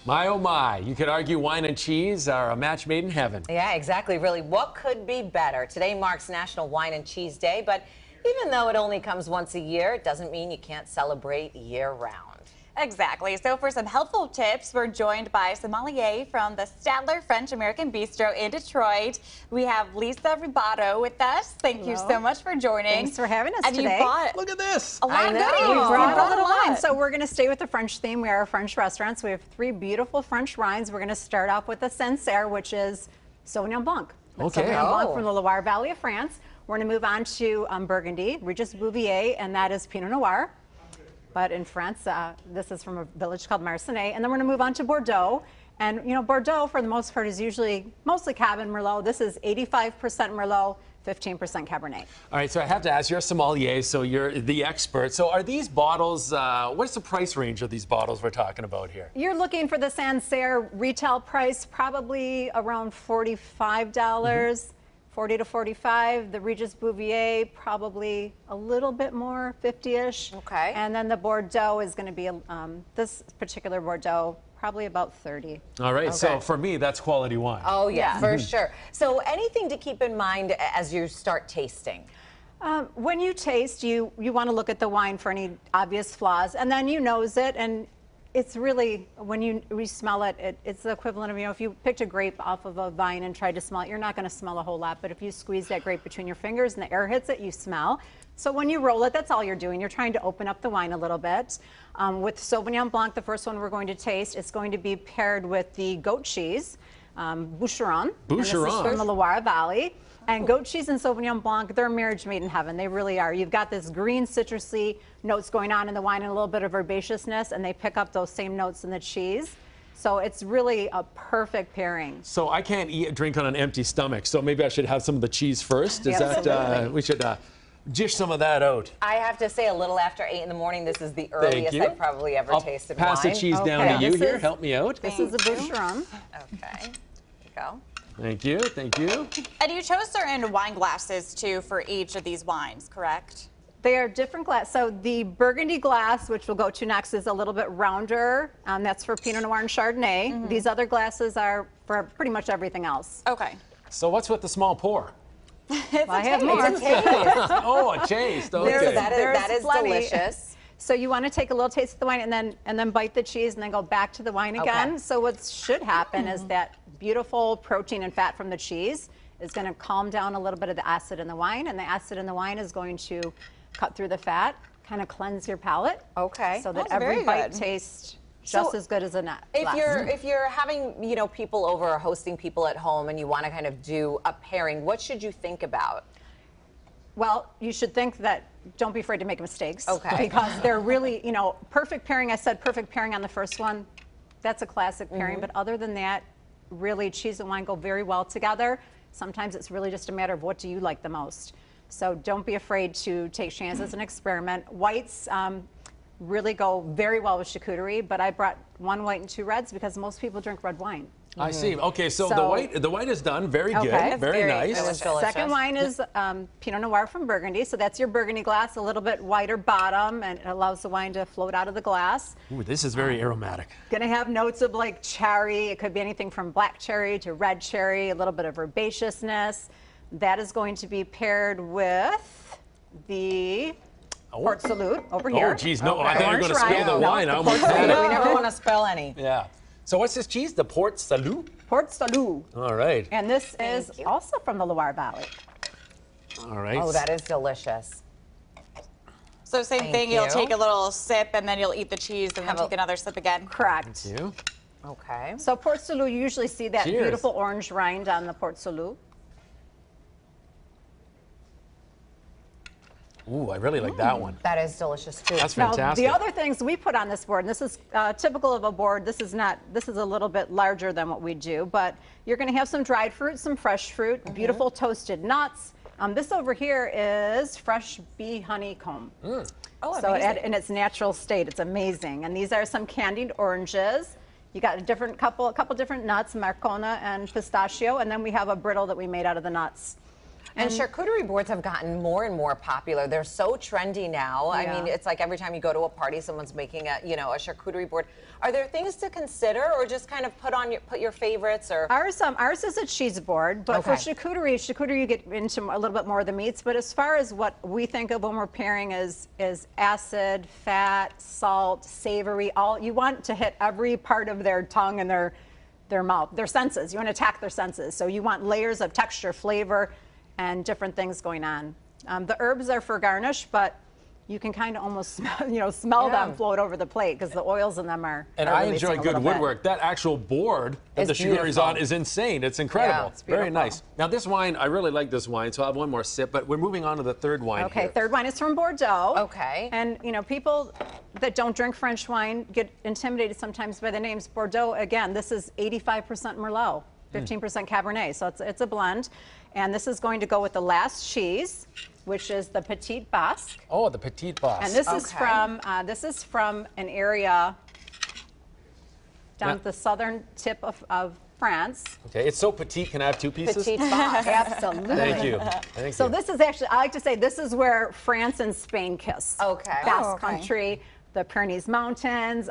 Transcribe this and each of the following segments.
My, oh my, you could argue wine and cheese are a match made in heaven. Yeah, exactly. Really, what could be better? Today marks National Wine and Cheese Day, but even though it only comes once a year, it doesn't mean you can't celebrate year-round. Exactly. So for some helpful tips, we're joined by sommelier from the Statler French-American Bistro in Detroit. We have Lisa Ribaudo with us. Thank you so much for joining. Thanks for having us today. You bought Look at this. a lot of goodies. We brought a little lot. wine. So we're going to stay with the French theme. We are a French restaurant. So we have 3 beautiful French wines. We're going to start off with the Sancerre, which is Sauvignon Blanc. That's Okay. Sauvignon Blanc from the Loire Valley of France. We're going to move on to Burgundy, Regis Bouvier, and that is Pinot Noir. But in France, this is from a village called Marcinay. And then we're going to move on to Bordeaux. And, you know, Bordeaux, for the most part, is usually mostly Cab and Merlot. This is 85% Merlot, 15% Cabernet. All right, so I have to ask, you're a sommelier, so you're the expert. So are these bottles, what's the price range of these bottles we're talking about here? You're looking for the Sancerre retail price, probably around $45. 40 to 45. The Regis Bouvier, probably a little bit more, 50-ish. Okay. And then the Bordeaux is going to be, this particular Bordeaux, probably about 30. All right, so for me, that's quality wine. Oh, yeah, for sure. So anything to keep in mind as you start tasting? When you taste, you want to look at the wine for any obvious flaws, and then you nose it, and it's really, when you smell it, it's the equivalent of, you know, if you picked a grape off of a vine and tried to smell it, you're not going to smell a whole lot. But if you squeeze that grape between your fingers and the air hits it, you smell. So when you roll it, that's all you're doing. You're trying to open up the wine a little bit. With Sauvignon Blanc, the first one we're going to taste, it's going to be paired with the goat cheese, Boucheron. And this is from the Loire Valley. And goat cheese and Sauvignon Blanc, they're a marriage made in heaven. They really are. You've got this green citrusy notes going on in the wine and a little bit of herbaceousness, and they pick up those same notes in the cheese. So it's really a perfect pairing. So I can't drink on an empty stomach, so maybe I should have some of the cheese first. Is that, we should dish some of that out. I have to say, a little after 8 in the morning, this is the earliest I've probably ever tasted wine. Pass the cheese down to you here. Help me out. This is a Boucheron. Okay, here you go. Thank you, thank you. And you chose certain wine glasses, too, for each of these wines, correct? They are different glass. So the Burgundy glass, which we'll go to next, is a little bit rounder. That's for Pinot Noir and Chardonnay. These other glasses are for pretty much everything else. Okay. So what's with the small pour? I have more. It's a taste. Oh, a taste. Okay. So that is delicious. So you want to take a little taste of the wine and then bite the cheese and then go back to the wine again. Okay. So what should happen is that beautiful protein and fat from the cheese is going to calm down a little bit of the acid in the wine, and the acid in the wine is going to cut through the fat, kind of cleanse your palate. Okay. So that That's every very bite good. tastes just as good as a nut. If you're having, you know, people over or hosting people at home and you want to kind of do a pairing, what should you think about? Well, you should think that, don't be afraid to make mistakes. Okay. Because they're really, you know, perfect pairing. I said perfect pairing on the first one. That's a classic pairing. But other than that, really, cheese and wine go very well together. Sometimes it's really just a matter of what do you like the most. So don't be afraid to take chances and experiment. Whites really go very well with charcuterie, but I brought 1 white and 2 reds because most people drink red wine. I see. Okay, so the white is done. Very good. That's Very nice. delicious. Second wine is Pinot Noir from Burgundy. So that's your Burgundy glass, a little bit wider bottom, and it allows the wine to float out of the glass. Ooh, this is very aromatic. Going to have notes of like cherry. It could be anything from black cherry to red cherry, a little bit of herbaceousness. That is going to be paired with the Port Salut over here. Oh, geez, no, I thought you were going to spill the wine. I No, almost we had it. never want to spill any. Yeah. So what's this cheese? The Port Salut? Port Salut. All right. And this is also from the Loire Valley. All right. Oh, that is delicious. So same Thank thing, you'll you. take a little sip and then you'll eat the cheese and then take another sip again. Correct. Thank you. Okay. So Port Salut, you usually see that Cheers. beautiful orange rind on the Port Salut. Ooh, I really like that one. That is delicious too. That's Now, fantastic. the other things we put on this board, and this is typical of a board, this is a little bit larger than what we do, but you're going to have some dried fruit, some fresh fruit, beautiful toasted nuts. This over here is fresh bee honeycomb. Oh, So amazing. in its natural state, it's amazing. And these are some candied oranges. You got a couple different nuts, marcona and pistachio, and then we have a brittle that we made out of the nuts. And charcuterie boards have gotten more and more popular. They're so trendy now. I mean, it's like every time you go to a party, someone's making a, a charcuterie board. Are there things to consider, or just kind of put your favorites? Or ours is a cheese board, but for charcuterie you get into a little bit more of the meats. But as far as what we think of when we're pairing is acid, fat, salt, savory. All you want to hit every part of their tongue and their mouth, their senses. You want to attack their senses. So you want layers of texture, flavor, and different things going on. The herbs are for garnish, but you can kind of almost smell them float over the plate because the oils in them are. And I enjoy good woodwork. That actual board that the charcuterie's on is insane. It's incredible. Yeah, it's very nice. Now this wine, I really like this wine, so I'll have one more sip. But we're moving on to the third wine. Okay, here. third wine is from Bordeaux. Okay. And people that don't drink French wine get intimidated sometimes by the names. Bordeaux, again, this is 85% Merlot, 15% Cabernet, so it's a blend. And this is going to go with the last cheese, which is the Petite Basque. Oh, the Petite Basque. And this is from an area down at the southern tip of France. Okay, it's so petite. Can I have two pieces? Petite Basque. Absolutely. Thank you. Thank So you. this is actually, I like to say, this is where France and Spain kiss. Okay. Basque country, the Pyrenees Mountains.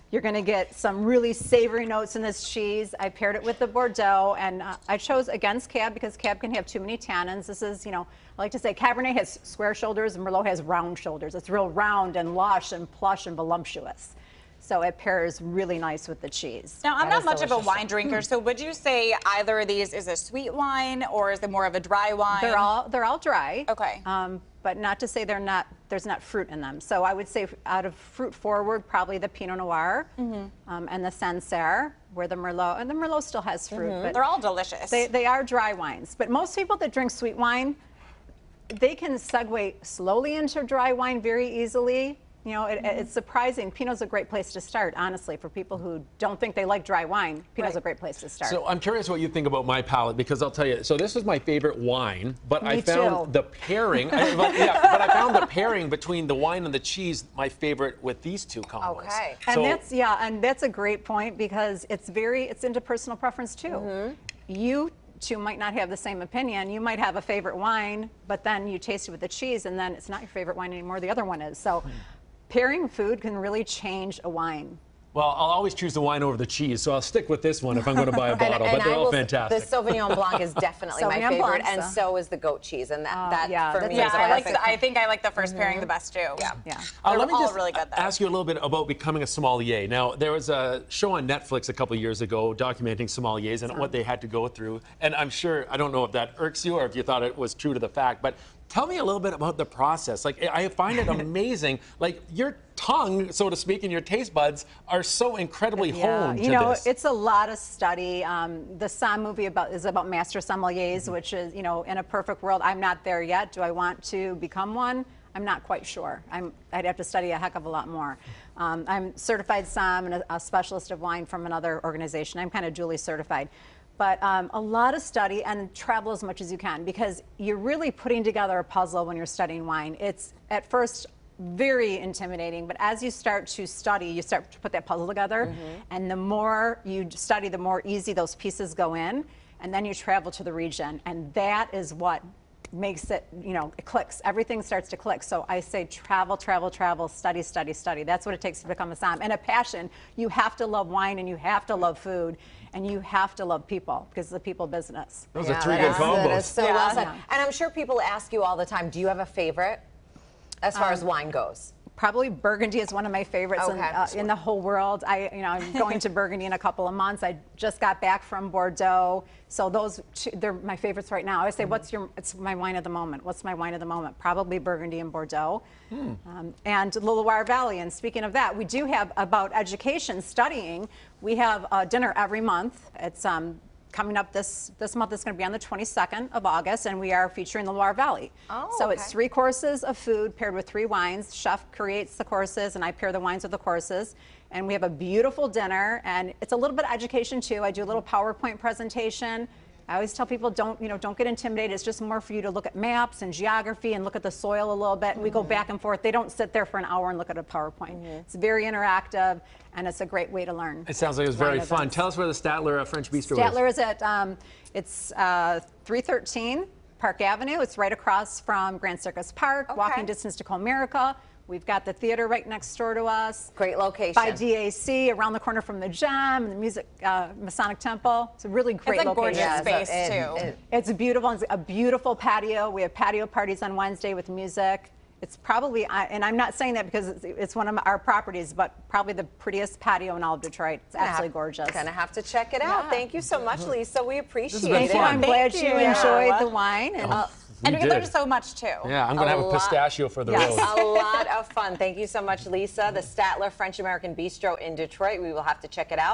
You're going to get some really savory notes in this cheese. I paired it with the Bordeaux, and I chose against Cab because Cab can have too many tannins. This is, I like to say Cabernet has square shoulders and Merlot has round shoulders. It's real round and lush and plush and voluptuous. So it pairs really nice with the cheese. Now, I'm not much of a wine drinker, so would you say either of these is a sweet wine or is it more of a dry wine? They're all dry. Okay. But not to say there's not fruit in them. So I would say out of fruit forward, probably the Pinot Noir and the Sancerre, where the Merlot still has fruit. But they're all delicious. They are dry wines. But most people that drink sweet wine, they can segue slowly into dry wine very easily. It's surprising. Pinot's a great place to start, honestly, for people who don't think they like dry wine. Pinot's a great place to start. So I'm curious what you think about my palate, because I'll tell you. So this is my favorite wine, but I found the pairing. but I found the pairing between the wine and the cheese my favorite with these two combos. Okay. And that's a great point because it's into personal preference too. You two might not have the same opinion. You might have a favorite wine, but then you taste it with the cheese, and then it's not your favorite wine anymore. The other one is. So. Pairing food can really change a wine. Well, I'll always choose the wine over the cheese, so I'll stick with this one if I'm going to buy a bottle, but they're all fantastic. The Sauvignon Blanc is definitely my favorite, and so is the goat cheese, and that for me is I think I like the first pairing the best too. Yeah. Let me just really good, ask you a little bit about becoming a sommelier. Now, there was a show on Netflix a couple years ago documenting sommeliers and what they had to go through, and I'm sure, I don't know if that irks you or if you thought it was true to the fact, but tell me a little bit about the process. Like, I find it amazing. Like, your tongue, so to speak, and your taste buds are so incredibly honed to this. It's a lot of study. The Somm movie is about master sommeliers, which is, in a perfect world, I'm not there yet. Do I want to become one? I'm not quite sure. I'd have to study a heck of a lot more. I'm certified Somm and a specialist of wine from another organization. I'm kind of dually certified. But a lot of study and travel as much as you can because you're really putting together a puzzle when you're studying wine. It's at first very intimidating, but as you start to study, you start to put that puzzle together. And the more you study, the more easy those pieces go in. And then you travel to the region. And that is what makes it, it clicks. Everything starts to click. So I say travel, travel, travel, study, study, study. That's what it takes to become a somm. And a passion. You have to love wine and you have to love food. And you have to love people because it's a people business. Those are three good combos. That is so well said. And I'm sure people ask you all the time, do you have a favorite as far as wine goes? Probably Burgundy is one of my favorites in the whole world. I'm going to Burgundy in a couple of months. I just got back from Bordeaux. So those they're my favorites right now. I always say, it's my wine of the moment. What's my wine of the moment? Probably Burgundy and Bordeaux. And the Loire Valley. And speaking of that, we do have about education, studying. We have a dinner every month. It's coming up this month. It's going to be on the 22nd of August, and we are featuring the Loire Valley. So it's 3 courses of food paired with 3 wines. Chef creates the courses, and I pair the wines with the courses. And we have a beautiful dinner, and it's a little bit of education too. I do a little PowerPoint presentation. I always tell people don't get intimidated. It's just more for you to look at maps and geography and look at the soil a little bit. And we go back and forth. They don't sit there for an hour and look at a PowerPoint. It's very interactive, and it's a great way to learn. It sounds like it was very fun. Tell us where the Statler French Bistro is. Statler is at 313 Park Avenue. It's right across from Grand Circus Park, walking distance to Comerica. We've got the theater right next door to us. Great location. By DAC, around the corner from the Gem and the Masonic Temple. It's a really great location. It's a gorgeous space, too. It's beautiful. It's a beautiful patio. We have patio parties on Wednesday with music. It's probably, and I'm not saying that because it's one of our properties, but probably the prettiest patio in all of Detroit. It's absolutely gorgeous. Gonna have to check it out. Thank you so much, Lisa. We appreciate it. Thank you. I'm glad you enjoyed the wine. And we learned so much, too. Yeah, I'm going to have a pistachio for the road. A lot of fun. Thank you so much, Lisa. The Statler French American Bistro in Detroit. We will have to check it out.